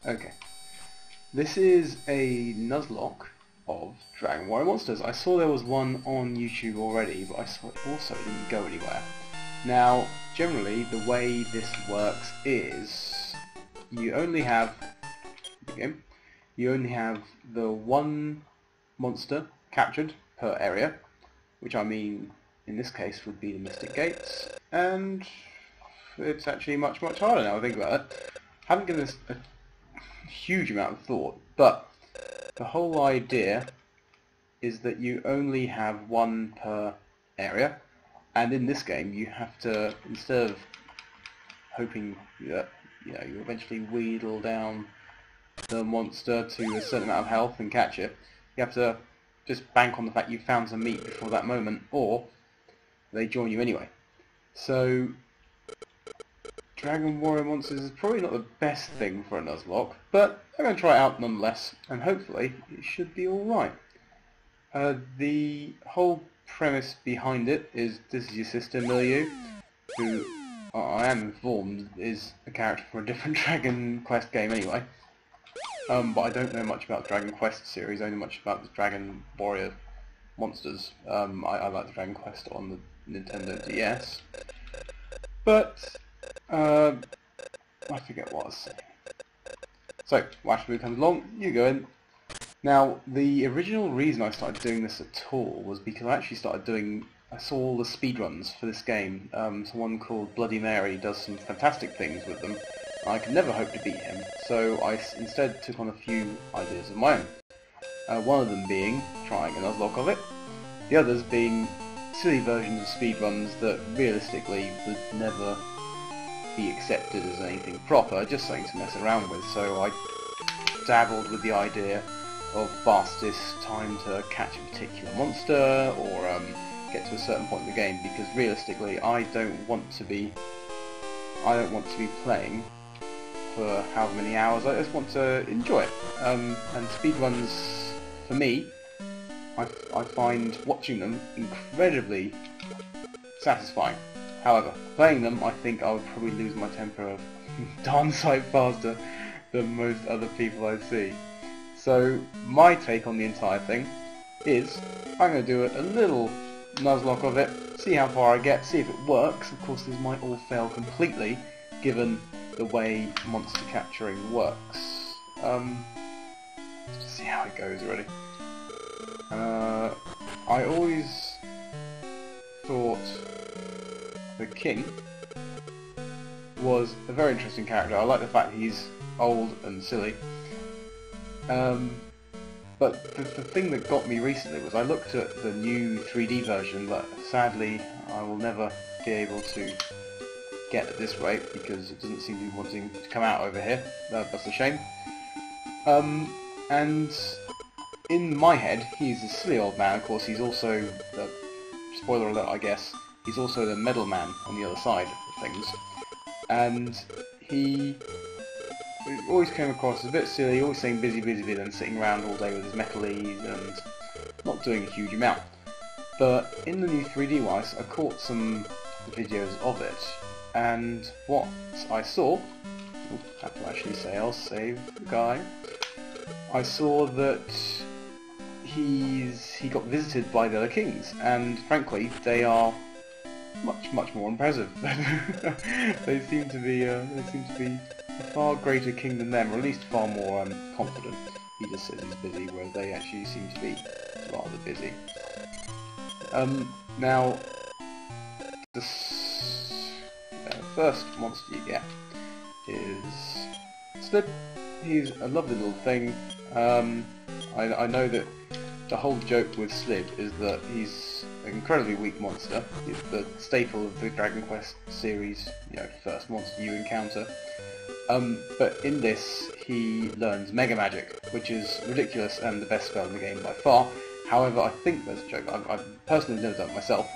Okay, this is a Nuzlocke of Dragon Warrior Monsters. I saw there was one on YouTube already, but I saw it also didn't go anywhere. Now, generally, the way this works is you only have the one monster captured per area, which I mean in this case would be the Mystic Gates, and it's actually much harder now I think about it. I haven't given this a huge amount of thought, but the whole idea is that you only have one per area, and in this game you have to, instead of hoping that you eventually wheedle down the monster to a certain amount of health and catch it, you have to just bank on the fact you found some meat before that moment, or they join you anyway. So Dragon Warrior Monsters is probably not the best thing for a Nuzlocke, but I'm going to try it out nonetheless, and hopefully it should be alright. The whole premise behind it is this is your sister Milieu, who I am informed is a character from a different Dragon Quest game anyway. But I don't know much about the Dragon Quest series, only much about the Dragon Warrior Monsters. I like the Dragon Quest on the Nintendo DS. But I forget what I was saying. So, Washbu comes along, you go in. Now, the original reason I started doing this at all was because I saw all the speedruns for this game. Someone called Bloody Mary does some fantastic things with them. I could never hope to beat him, so I instead took on a few ideas of my own. One of them being trying a Nuzlocke of it, the others being silly versions of speedruns that realistically would never be accepted as anything proper, just something to mess around with. So I dabbled with the idea of fastest time to catch a particular monster, or get to a certain point in the game, because realistically I don't want to be playing for however many hours. I just want to enjoy it. And speedruns, for me, I find watching them incredibly satisfying. However, playing them, I think I would probably lose my temper a darn sight faster than most other people I see. So my take on the entire thing is I'm going to do a little Nuzlocke of it, see how far I get, see if it works. Of course, this might all fail completely, given the way monster capturing works. Let's just see how it goes already. I always thought the king was a very interesting character. I like the fact he's old and silly. But the thing that got me recently was I looked at the new 3D version that sadly I will never be able to get at this rate because it doesn't seem to be wanting to come out over here. That's a shame. And in my head, he's a silly old man. Of course, he's also, spoiler alert I guess, he's also the medal man on the other side of things. And he always came across as a bit silly, always saying busy and sitting around all day with his metalies and not doing a huge amount. But in the new 3D wise, I caught some videos of it, and what I saw, I have to actually say, I'll save the guy, I saw that he got visited by the other kings, and frankly they are much more impressive. They seem to be a far greater king than them, or at least far more confident. He just says he's busy, whereas they actually seem to be rather busy. Now, the first monster you get is Slib. He's a lovely little thing. I know that the whole joke with Slib is that he's an incredibly weak monster. He's the staple of the Dragon Quest series, first monster you encounter. But in this, he learns Mega Magic, which is ridiculous and the best spell in the game by far. However, I think there's a joke. I've personally never done it myself,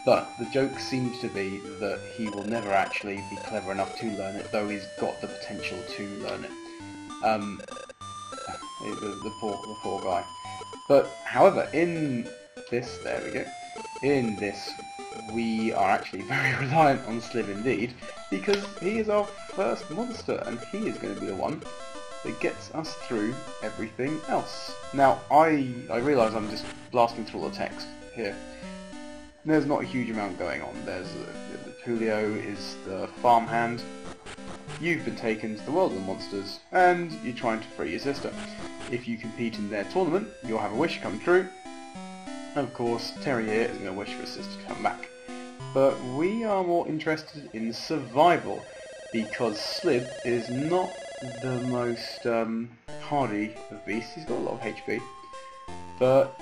but the joke seems to be that he will never actually be clever enough to learn it, though he's got the potential to learn it. The poor guy. But, however, in this, there we go, in this, we are actually very reliant on Slib indeed, because he is our first monster, and he is going to be the one that gets us through everything else. Now, I realise I'm just blasting through all the text here. There's not a huge amount going on. There's Julio is the farmhand. You've been taken to the world of the monsters, and you're trying to free your sister. If you compete in their tournament, you'll have a wish come true. Of course, Terry here is going to wish for his sister to come back. But we are more interested in survival, because Slib is not the most hardy of beasts. He's got a lot of HP. But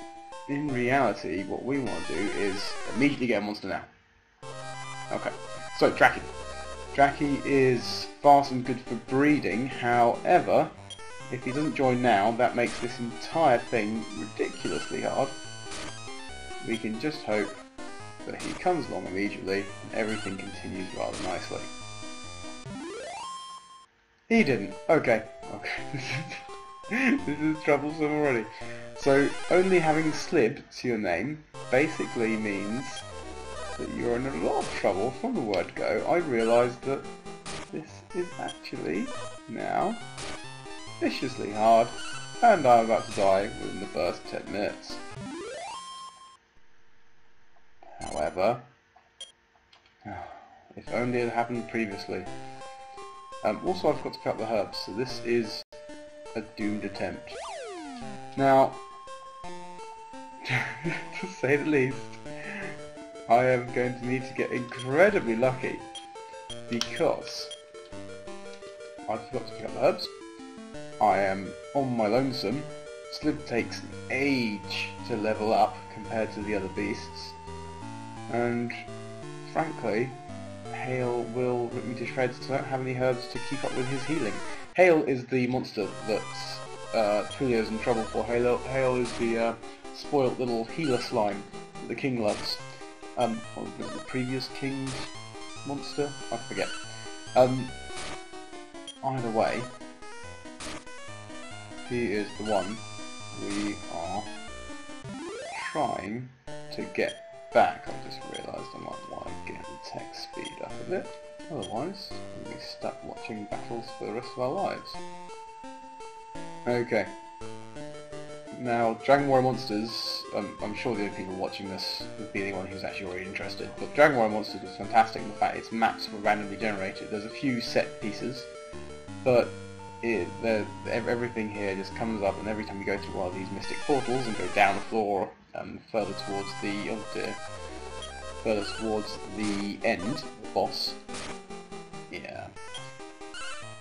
in reality, what we want to do is immediately get a monster now. Okay, so Draki. Draki is fast and good for breeding, however, if he doesn't join now, that makes this entire thing ridiculously hard. We can just hope that he comes along immediately and everything continues rather nicely. He didn't. Okay. This is troublesome already. So, only having Slib to your name basically means that you're in a lot of trouble from the word go. I realised that this is actually now viciously hard, and I'm about to die within the first 10 minutes. However, if only it had happened previously. Also, I forgot to cut the herbs, so this is a doomed attempt. Now, to say the least, I am going to need to get incredibly lucky, because I forgot to pick up the herbs. I am on my lonesome. Slib takes an age to level up compared to the other beasts, and frankly, Hale will rip me to shreds because I don't have any herbs to keep up with his healing. Hale is the monster that Julio's in trouble for. Hale is the spoilt little healer slime that the king loves. What was the previous king's monster? I forget. Either way, he is the one we are trying to get back. I just realised I might want to get the text speed up a bit. Otherwise, we'll be stuck watching battles for the rest of our lives. Okay. Now, Dragon Warrior Monsters, I'm sure the only people watching this would be anyone who's actually already interested, but Dragon Warrior Monsters is fantastic in the fact its maps were randomly generated. There's a few set pieces, but everything here just comes up, and every time you go through one of these mystic portals and go down the floor and further towards the end, the boss, yeah,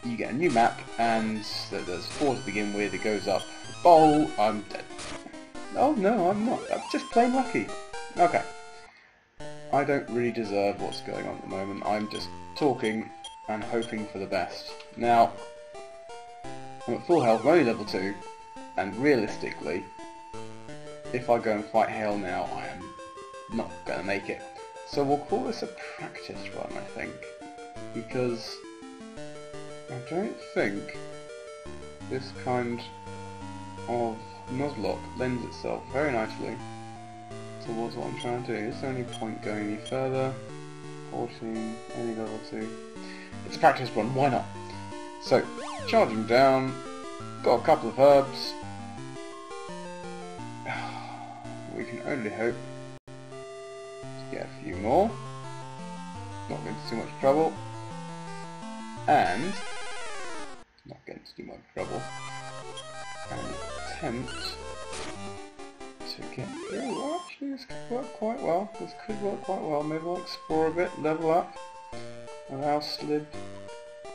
you get a new map, and there's 4 to begin with. It goes up. Oh, I'm dead. Oh no, I'm not. I'm just plain lucky. Okay. I don't really deserve what's going on at the moment. I'm just talking and hoping for the best. Now, I'm at full health, I'm only level 2, and realistically, if I go and fight Hale now, I am not going to make it. So we'll call this a practice run, I think, because I don't think this kind of Nuzlocke lends itself very nicely towards what I'm trying to do. Is there any point going any further? 14, only level 2. It's a practice run, why not? So, charging down, got a couple of herbs. We can only hope to get a few more. Not going into too much trouble. And not getting into too much trouble. And attempt to get through. Well, actually, this could work quite well. Maybe I'll explore a bit, level up, allow Slib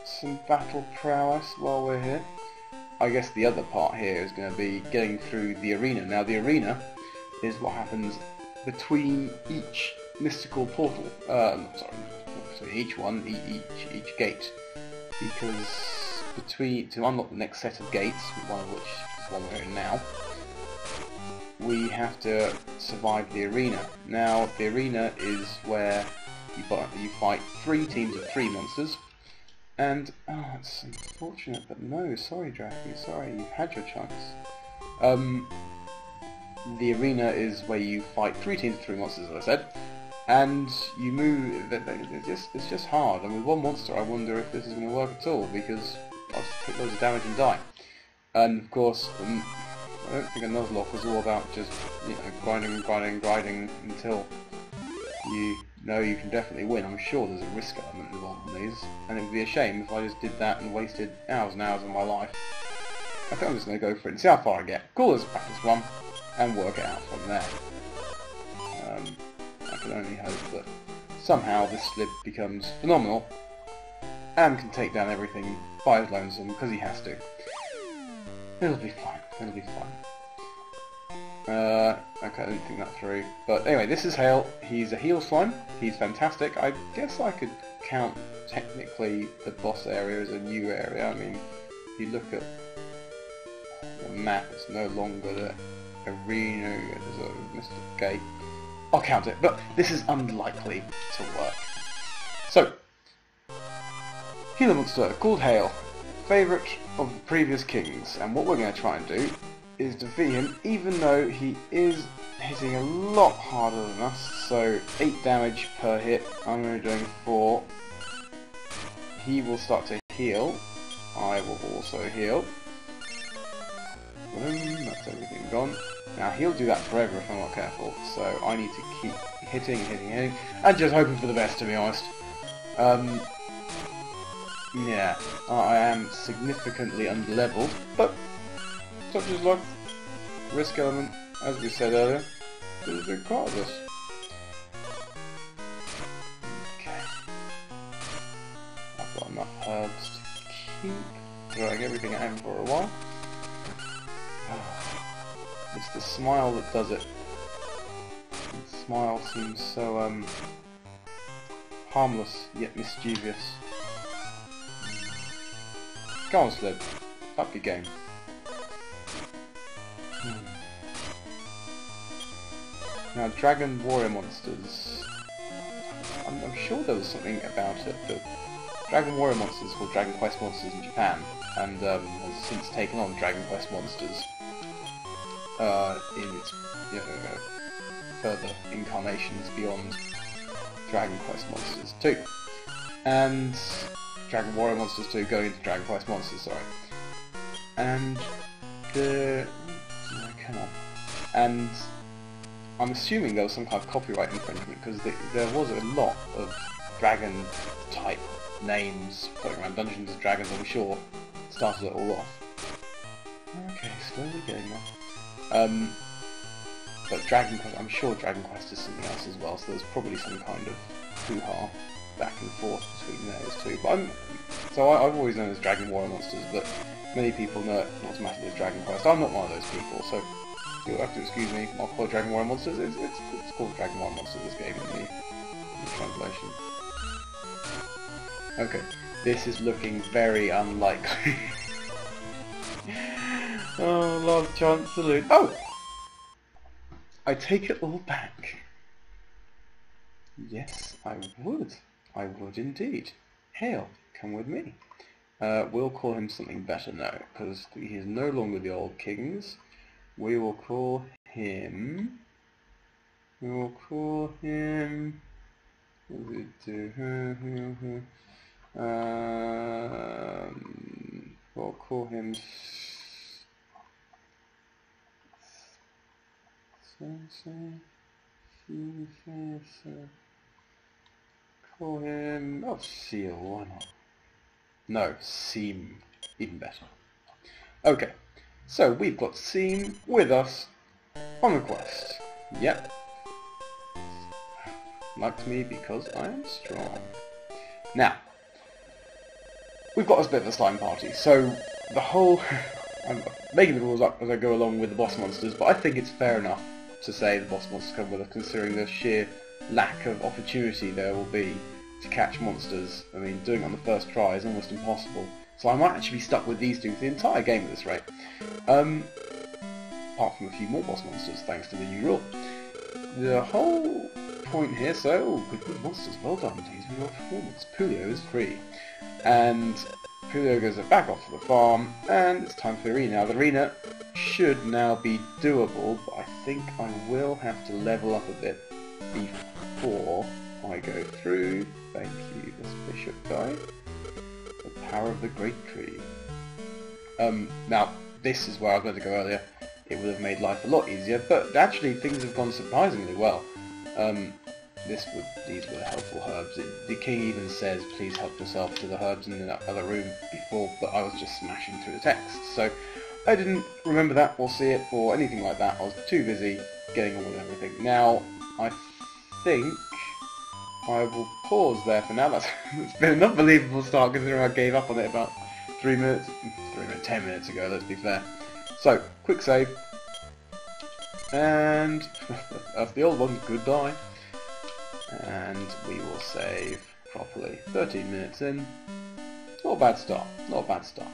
some battle prowess while we're here. I guess the other part here is going to be getting through the arena. Now, the arena is what happens between each mystical portal. Sorry, each one, each gate, because to unlock the next set of gates, one of which is one we're in now, we have to survive the arena. Now, the arena is where you fight 3 teams of 3 monsters, and it's unfortunate, but no, sorry Draki, sorry, you've had your chance. The arena is where you fight 3 teams of 3 monsters, as I said, and you move. It's just hard. And with one monster, I wonder if this is going to work at all, because I'll just take loads of damage and die. And of course, I don't think a Nuzlocke was all about just, you know, grinding until you know you can definitely win. I'm sure there's a risk element involved in these, and it would be a shame if I just did that and wasted hours and hours of my life. I think I'm just going to go for it and see how far I get. Call this a practice run, and work it out from there. I can only hope that somehow this Slib becomes phenomenal, and can take down everything by his lonesome, because he has to. It'll be fine, it'll be fine. Okay, I didn't think that through. But anyway, this is Hale. He's a heal slime. He's fantastic. I guess I could count technically the boss area as a new area. I mean, if you look at the map, it's no longer the arena. There's a mystic gate. I'll count it, but this is unlikely to work. So, healer monster called Hale, favourite of the previous kings, and what we're going to try and do is defeat him, even though he is hitting a lot harder than us. So 8 damage per hit, I'm only doing 4. He will start to heal. I will also heal. Boom, that's everything gone. Now he'll do that forever if I'm not careful, so I need to keep hitting, and just hoping for the best, to be honest. Yeah, I am significantly underleveled, but such is life. Risk element, as we said earlier, is a big part of this. Okay. I've got enough herbs to keep throwing everything at him for a while. It's the smile that does it. The smile seems so harmless yet mischievous. Go on, Slib. Up your game. Now, Dragon Warrior monsters. I'm sure there was something about it, but Dragon Warrior monsters called Dragon Quest monsters in Japan, and has since taken on Dragon Quest monsters in its further incarnations beyond Dragon Quest monsters 2, and Dragon Warrior monsters 2 going into Dragon Quest monsters, sorry, and come on, and I'm assuming there was some kind of copyright infringement, because there was a lot of dragon type names floating around. Dungeons and Dragons, I'm sure, started it all off. Okay, slowly getting there. But Dragon Quest, I'm sure Dragon Quest is something else as well, so there's probably some kind of hoo-ha back and forth between those two. But I've always known it as Dragon Warrior monsters, but many people know it automatically as Dragon Quest. I'm not one of those people, so you'll have to excuse me. I'll call it Dragon Warrior monsters. It's called Dragon Warrior monsters, this game in the translation. Okay, this is looking very unlikely. Oh, last chance to loot. Oh! I take it all back. Yes, I would. I would indeed. Hale, come with me. We'll call him something better now, because he is no longer the old kings. We will call him... We'll call him... What does it do? We'll call him... Call him... Oh, Seal, why not? No, Seam. Even better. Okay, so we've got Seam with us on the quest. Yep. Liked me because I am strong. Now, we've got a bit of a slime party, so the whole... I'm making the rules up as I go along with the boss monsters, but I think it's fair enough to say the boss monsters come with us, considering the sheer lack of opportunity there will be to catch monsters. I mean, doing it on the first try is almost impossible. So I might actually be stuck with these two for the entire game at this rate. Apart from a few more boss monsters, thanks to the new rule. The whole point here, so, good monsters, well done, tease for your performance. Pulio is free. And Pulio goes back off to the farm, and it's time for the arena. Now, the arena should now be doable, but I think I will have to level up a bit before I go through. Thank you, this bishop guy. The power of the great tree. Now, this is where I was going to go earlier, it would have made life a lot easier, but actually things have gone surprisingly well. These were helpful herbs. The king even says, please help yourself to the herbs in that other room before, but I was just smashing through the text. So I didn't remember that or see it or anything like that. I was too busy getting on with everything. Now, I think I will pause there for now. It's been an unbelievable start considering I gave up on it about 10 minutes ago, let's be fair. So, quick save. And that's the old one, goodbye. And we will save properly. 13 minutes in. Not a bad start. Not a bad start.